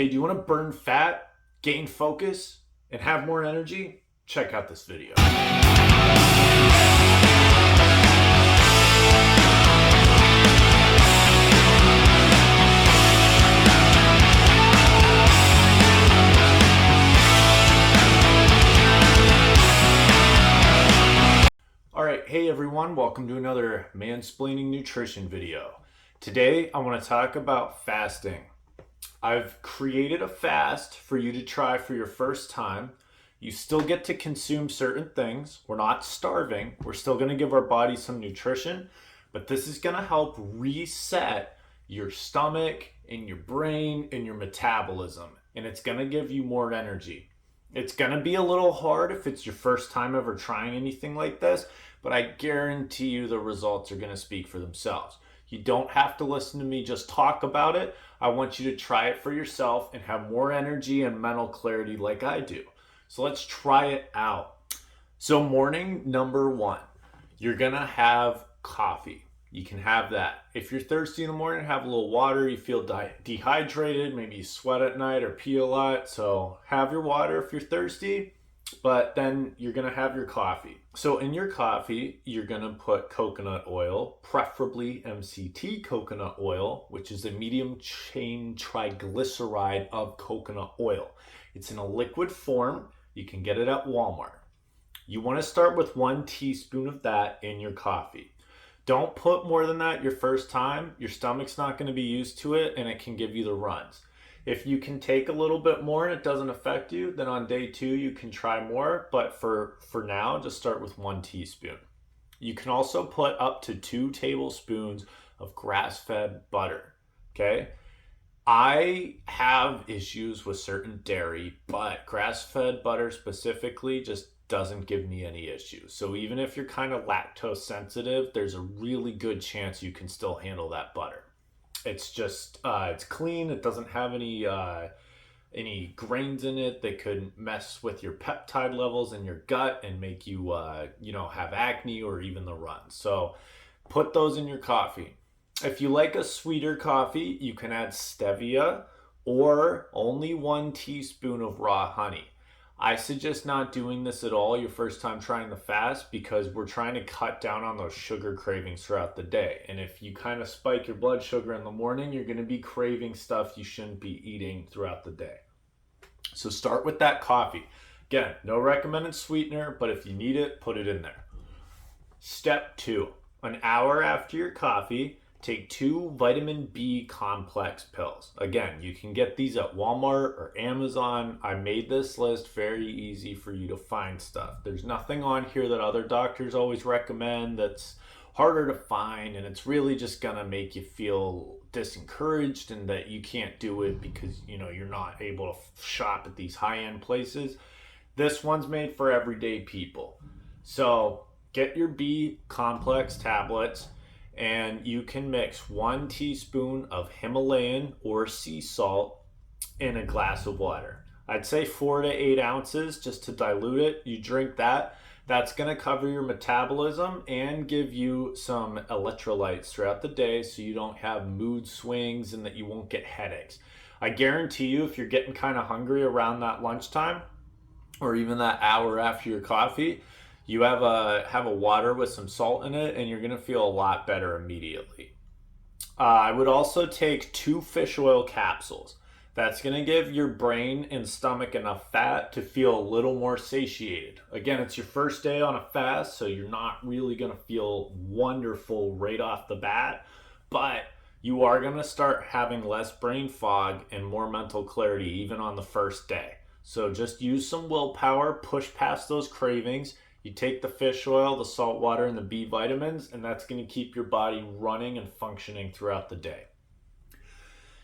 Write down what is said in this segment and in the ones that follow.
Hey, do you want to burn fat, gain focus, and have more energy? Check out this video. All right, hey everyone, welcome to another mansplaining nutrition video. Today I want to talk about fasting. I've created a fast for you to try for your first time. You still get to consume certain things. We're not starving. We're still going to give our body some nutrition, but this is going to help reset your stomach and your brain and your metabolism, and it's going to give you more energy. It's going to be a little hard if it's your first time ever trying anything like this, but I guarantee you the results are going to speak for themselves. You don't have to listen to me just talk about it. I want you to try it for yourself and have more energy and mental clarity like I do. So let's try it out. So morning number one, you're going to have coffee. You can have that. If you're thirsty in the morning, have a little water. You feel dehydrated, maybe you sweat at night or pee a lot. So have your water if you're thirsty, but then you're going to have your coffee. So in your coffee, you're going to put coconut oil, preferably MCT coconut oil, which is a medium chain triglyceride of coconut oil. It's in a liquid form. You can get it at Walmart. You want to start with 1 teaspoon of that in your coffee. Don't put more than that your first time. Your stomach's not going to be used to it and it can give you the runs. If you can take a little bit more and it doesn't affect you, then on day 2 you can try more. But for now, just start with 1 teaspoon. You can also put up to 2 tablespoons of grass-fed butter, okay? I have issues with certain dairy, but grass-fed butter specifically just doesn't give me any issues. So even if you're kind of lactose sensitive, there's a really good chance you can still handle that butter. It's just it's clean. It doesn't have any grains in it that could mess with your peptide levels in your gut and make you have acne or even the runs. So put those in your coffee. If you like a sweeter coffee, you can add stevia or only 1 teaspoon of raw honey. I suggest not doing this at all your first time trying the fast because we're trying to cut down on those sugar cravings throughout the day. And if you kind of spike your blood sugar in the morning, you're going to be craving stuff you shouldn't be eating throughout the day. So start with that coffee. Again, no recommended sweetener, but if you need it, put it in there. Step 2, an hour after your coffee, take 2 vitamin B complex pills. Again, you can get these at Walmart or Amazon. I made this list very easy for you to find stuff. There's nothing on here that other doctors always recommend that's harder to find, and it's really just gonna make you feel disencouraged and that you can't do it because you're not able to shop at these high-end places. This one's made for everyday people. So get your B complex tablets, and you can mix 1 teaspoon of Himalayan or sea salt in a glass of water. I'd say 4 to 8 ounces just to dilute it. You drink that. That's going to cover your metabolism and give you some electrolytes throughout the day so you don't have mood swings and that you won't get headaches. I guarantee you if you're getting kind of hungry around that lunchtime or even that hour after your coffee, you have a water with some salt in it and you're going to feel a lot better immediately. I would also take 2 fish oil capsules. That's going to give your brain and stomach enough fat to feel a little more satiated. Again, it's your first day on a fast, so you're not really going to feel wonderful right off the bat, but you are going to start having less brain fog and more mental clarity even on the first day. So just use some willpower, push past those cravings. You take the fish oil, the salt water, and the B vitamins, and that's going to keep your body running and functioning throughout the day.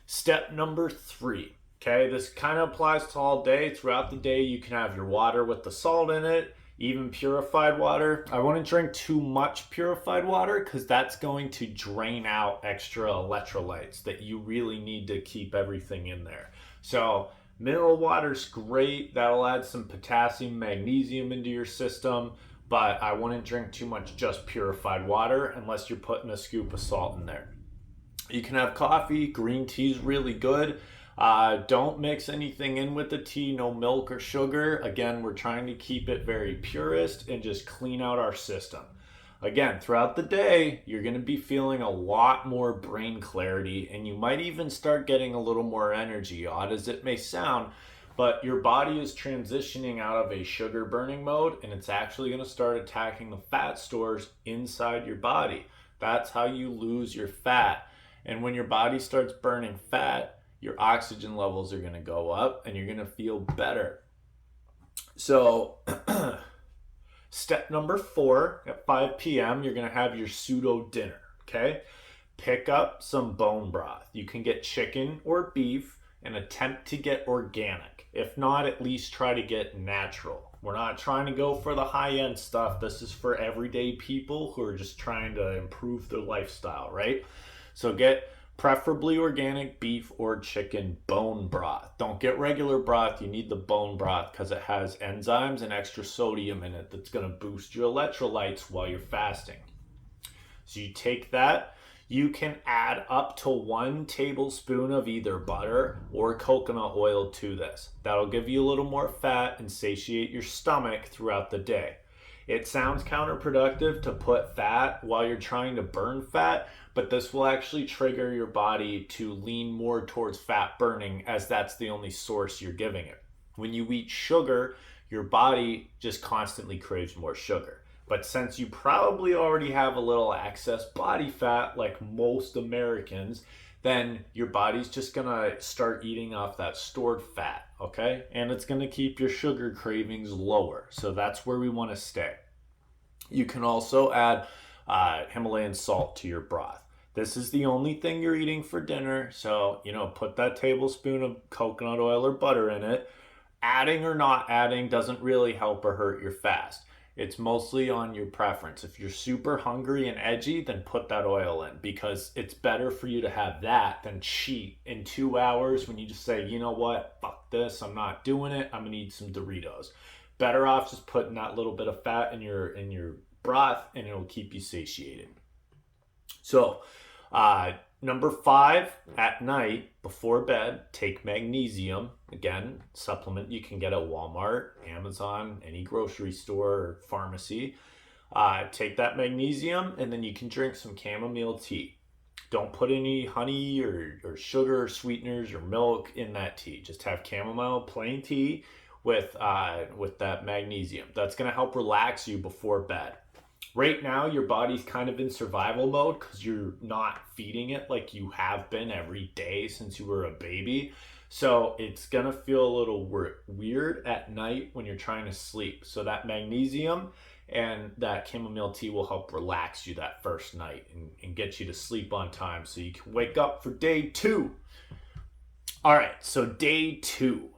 Step number 3, okay? This kind of applies to all day. Throughout the day, you can have your water with the salt in it, even purified water. I wouldn't drink too much purified water because that's going to drain out extra electrolytes that you really need to keep everything in there. So mineral water's great. That'll add some potassium, magnesium into your system, but I wouldn't drink too much just purified water unless you're putting a scoop of salt in there. You can have coffee. Green tea is really good. Don't mix anything in with the tea, no milk or sugar. Again, we're trying to keep it very purist and just clean out our system. Again, throughout the day, you're going to be feeling a lot more brain clarity, and you might even start getting a little more energy, odd as it may sound. But your body is transitioning out of a sugar burning mode, and it's actually going to start attacking the fat stores inside your body. That's how you lose your fat. And when your body starts burning fat, your oxygen levels are going to go up and you're going to feel better. So step number 4, at 5 p.m., you're going to have your pseudo dinner, okay? Pick up some bone broth. You can get chicken or beef and attempt to get organic. If not, at least try to get natural. We're not trying to go for the high-end stuff. This is for everyday people who are just trying to improve their lifestyle, right? So get preferably organic beef or chicken bone broth. Don't get regular broth. You need the bone broth because it has enzymes and extra sodium in it that's going to boost your electrolytes while you're fasting. So you take that. You can add up to 1 tablespoon of either butter or coconut oil to this. That'll give you a little more fat and satiate your stomach throughout the day. It sounds counterproductive to put fat while you're trying to burn fat, but this will actually trigger your body to lean more towards fat burning, as that's the only source you're giving it. When you eat sugar, your body just constantly craves more sugar. But since you probably already have a little excess body fat, like most Americans, then your body's just gonna start eating off that stored fat, okay? And it's gonna keep your sugar cravings lower. So that's where we wanna stay. You can also add Himalayan salt to your broth. This is the only thing you're eating for dinner. So, put that tablespoon of coconut oil or butter in it. Adding or not adding doesn't really help or hurt your fast. It's mostly on your preference. If you're super hungry and edgy, then put that oil in, because it's better for you to have that than cheat in 2 hours when you just say, you know what, fuck this, I'm not doing it, I'm gonna eat some Doritos. Better off just putting that little bit of fat in your broth, and it'll keep you satiated. So, number 5, at night before bed, take magnesium. Again, supplement you can get at Walmart, Amazon, any grocery store or pharmacy. Take that magnesium, and then you can drink some chamomile tea. Don't put any honey or sugar or sweeteners or milk in that tea. Just have chamomile plain tea with that magnesium. That's going to help relax you before bed. Right now, your body's kind of in survival mode because you're not feeding it like you have been every day since you were a baby. So it's going to feel a little weird at night when you're trying to sleep. So that magnesium and that chamomile tea will help relax you that first night and get you to sleep on time so you can wake up for day 2. All right, so day 2.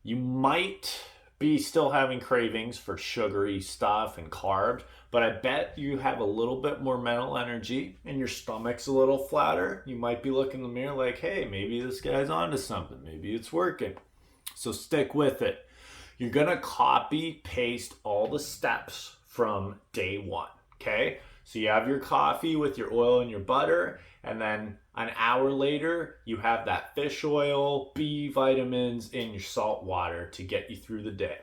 You might be still having cravings for sugary stuff and carbs, but I bet you have a little bit more mental energy and your stomach's a little flatter. You might be looking in the mirror like, hey, maybe this guy's onto something. Maybe it's working. So stick with it. You're going to copy paste all the steps from day 1, okay? So you have your coffee with your oil and your butter, and then an hour later, you have that fish oil, B vitamins, and your salt water to get you through the day.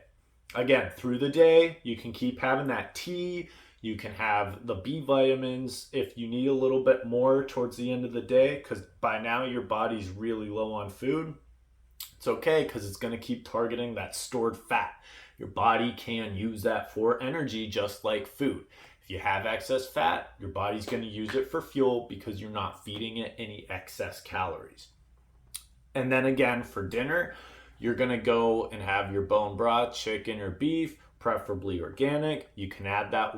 Again, through the day, you can keep having that tea. You can have the B vitamins if you need a little bit more towards the end of the day, because by now your body's really low on food. It's okay, because it's going to keep targeting that stored fat. Your body can use that for energy just like food. If you have excess fat, your body's going to use it for fuel because you're not feeding it any excess calories. And then again, for dinner, you're going to go and have your bone broth, chicken or beef, preferably organic. You can add that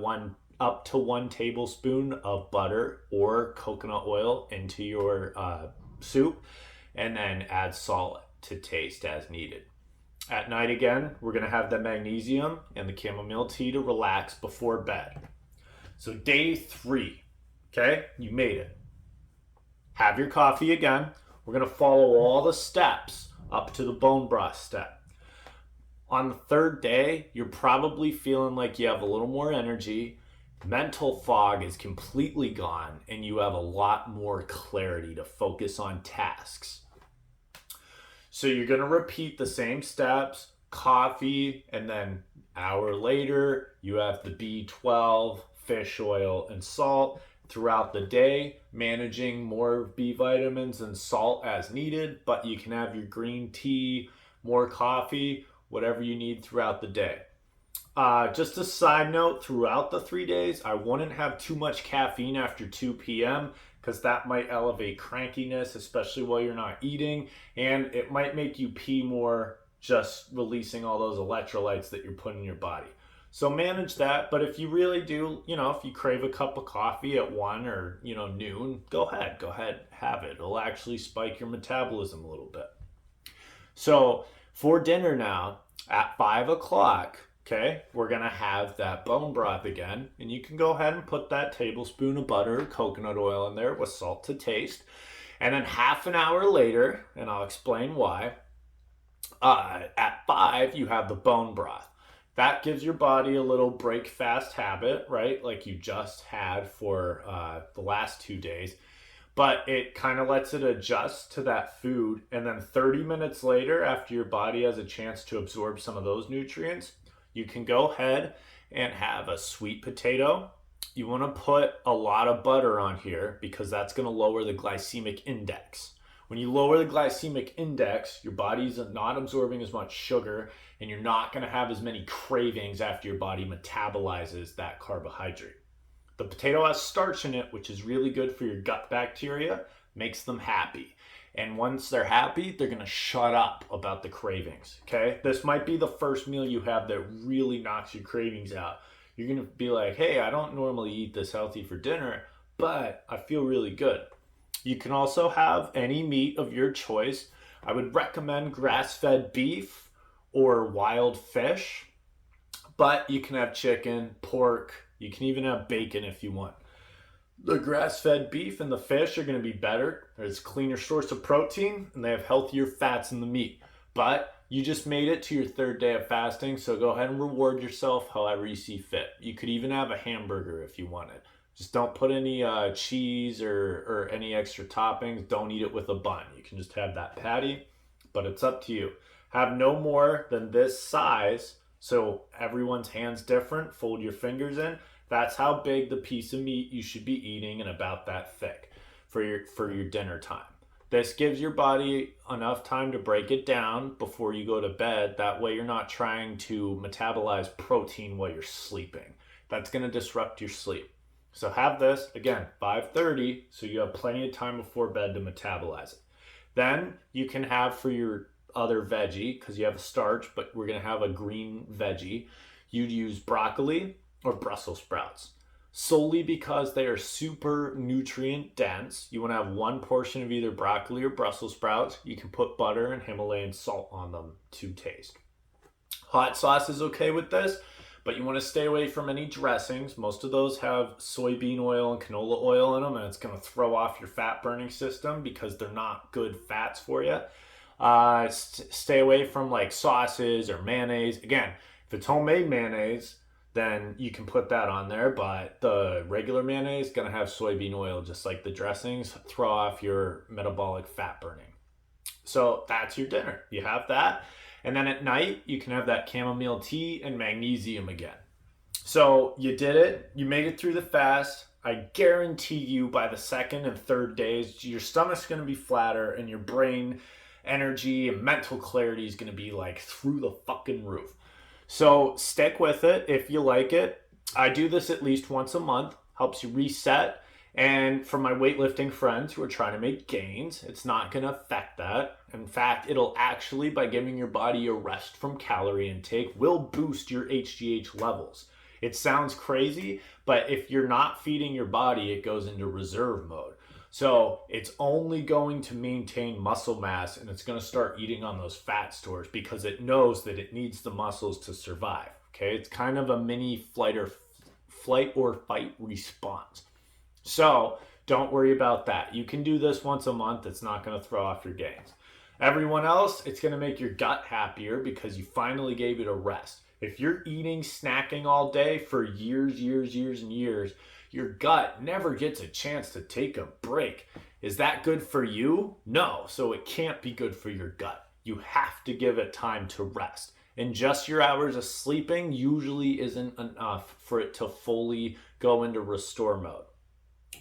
up to 1 tablespoon of butter or coconut oil into your soup, and then add salt to taste as needed. At night again, we're going to have the magnesium and the chamomile tea to relax before bed. So day 3, okay, you made it. Have your coffee again. We're going to follow all the steps up to the bone broth step. On the 3rd day, you're probably feeling like you have a little more energy. Mental fog is completely gone, and you have a lot more clarity to focus on tasks. So you're going to repeat the same steps, coffee, and then hour later, you have the B12, fish oil, and salt throughout the day, managing more B vitamins and salt as needed, but you can have your green tea, more coffee, whatever you need throughout the day. Just a side note, throughout the 3 days, I wouldn't have too much caffeine after 2 p.m. because that might elevate crankiness, especially while you're not eating, and it might make you pee more, just releasing all those electrolytes that you're putting in your body. So manage that, but if you really do, if you crave a cup of coffee at 1 or, noon, go ahead, have it. It'll actually spike your metabolism a little bit. So for dinner now, at 5 o'clock, okay, we're going to have that bone broth again, and you can go ahead and put that tablespoon of butter or coconut oil in there with salt to taste. And then half an hour later, and I'll explain why, at 5, you have the bone broth. That gives your body a little break fast habit, right? Like you just had for the last 2 days. But it kind of lets it adjust to that food. And then 30 minutes later, after your body has a chance to absorb some of those nutrients, you can go ahead and have a sweet potato. You want to put a lot of butter on here because that's going to lower the glycemic index. When you lower the glycemic index, your body's not absorbing as much sugar and you're not going to have as many cravings after your body metabolizes that carbohydrate. The potato has starch in it, which is really good for your gut bacteria, makes them happy. And once they're happy, they're going to shut up about the cravings, okay? This might be the first meal you have that really knocks your cravings out. You're going to be like, hey, I don't normally eat this healthy for dinner, but I feel really good. You can also have any meat of your choice. I would recommend grass-fed beef or wild fish, but you can have chicken, pork, you can even have bacon if you want. The grass-fed beef and the fish are going to be better. There's a cleaner source of protein and they have healthier fats in the meat. But you just made it to your 3rd day of fasting, so go ahead and reward yourself however you see fit. You could even have a hamburger if you wanted. Just don't put any cheese or any extra toppings. Don't eat it with a bun. You can just have that patty, but it's up to you. Have no more than this size, so everyone's hand's different. Fold your fingers in. That's how big the piece of meat you should be eating and about that thick for your dinner time. This gives your body enough time to break it down before you go to bed. That way you're not trying to metabolize protein while you're sleeping. That's going to disrupt your sleep. So have this, again, 5:30, so you have plenty of time before bed to metabolize it. Then you can have for your other veggie, because you have a starch, but we're going to have a green veggie. You'd use broccoli or Brussels sprouts, solely because they are super nutrient dense. You want to have 1 portion of either broccoli or Brussels sprouts. You can put butter and Himalayan salt on them to taste. Hot sauce is okay with this, but you want to stay away from any dressings. Most of those have soybean oil and canola oil in them, and it's going to throw off your fat burning system because they're not good fats for you. Stay away from like sauces or mayonnaise. Again, if it's homemade mayonnaise, then you can put that on there, but the regular mayonnaise is going to have soybean oil just like the dressings, throw off your metabolic fat burning. So that's your dinner. You have that. And then at night, you can have that chamomile tea and magnesium again. So you did it. You made it through the fast. I guarantee you by the 2nd and 3rd days, your stomach's going to be flatter and your brain energy and mental clarity is going to be like through the fucking roof. So stick with it if you like it. I do this at least once a month. Helps you reset. And for my weightlifting friends who are trying to make gains, it's not going to affect that. In fact, it'll actually, by giving your body a rest from calorie intake, will boost your HGH levels. It sounds crazy, but if you're not feeding your body, it goes into reserve mode. So it's only going to maintain muscle mass, and it's going to start eating on those fat stores because it knows that it needs the muscles to survive. Okay, it's kind of a mini flight or fight response. So don't worry about that. You can do this once a month. It's not going to throw off your gains. Everyone else, it's going to make your gut happier because you finally gave it a rest. If you're eating, snacking all day for years and years, your gut never gets a chance to take a break. Is that good for you? No, so it can't be good for your gut. you have to give it time to rest. And just your hours of sleeping usually isn't enough for it to fully go into restore mode.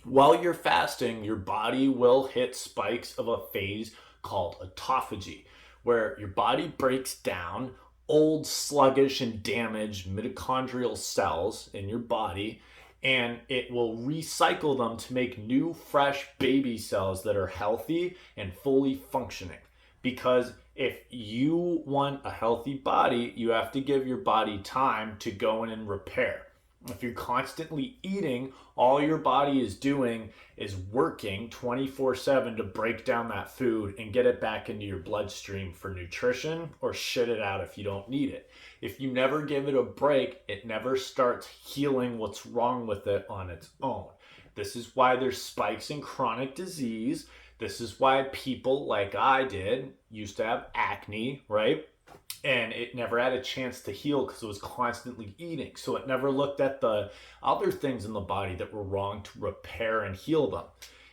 While you're fasting, your body will hit spikes of a phase called autophagy, where your body breaks down old, sluggish, and damaged mitochondrial cells in your body, and it will recycle them to make new, fresh baby cells that are healthy and fully functioning. Because if you want a healthy body, you have to give your body time to go in and repair. If you're constantly eating, all your body is doing is working 24/7 to break down that food and get it back into your bloodstream for nutrition or shit it out if you don't need it. If you never give it a break, it never starts healing what's wrong with it on its own. This is why there's spikes in chronic disease. This is why people like I did used to have acne, right? And it never had a chance to heal because it was constantly eating. So it never looked at the other things in the body that were wrong to repair and heal them.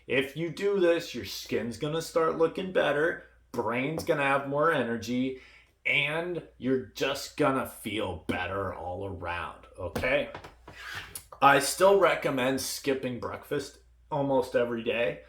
If you do this, your skin's going to start looking better, brain's going to have more energy, and you're just going to feel better all around, okay? I still recommend skipping breakfast almost every day.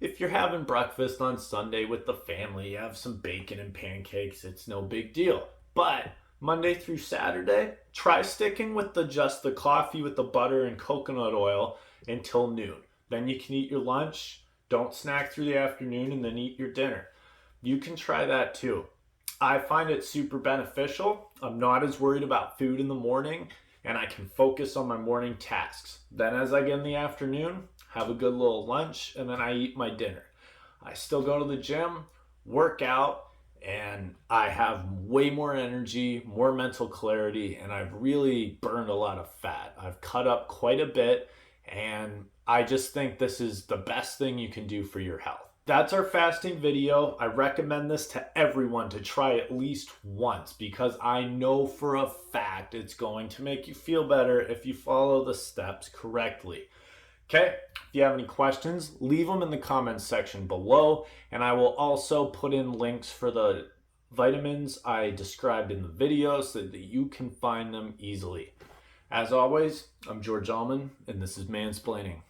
If you're having breakfast on Sunday with the family, you have some bacon and pancakes, it's no big deal. But Monday through Saturday, try sticking with just the coffee with the butter and coconut oil until noon. Then you can eat your lunch, don't snack through the afternoon, and then eat your dinner. You can try that too. I find it super beneficial. I'm not as worried about food in the morning, and I can focus on my morning tasks. Then as I get in the afternoon, have a good little lunch, and then I eat my dinner. I still go to the gym, work out, and I have way more energy, more mental clarity, and I've really burned a lot of fat. I've cut up quite a bit, and I just think this is the best thing you can do for your health. That's our fasting video. I recommend this to everyone to try at least once because I know for a fact it's going to make you feel better if you follow the steps correctly. Okay, if you have any questions, leave them in the comments section below, and I will also put in links for the vitamins I described in the video so that you can find them easily. As always, I'm George Allman, and this is Mansplaining.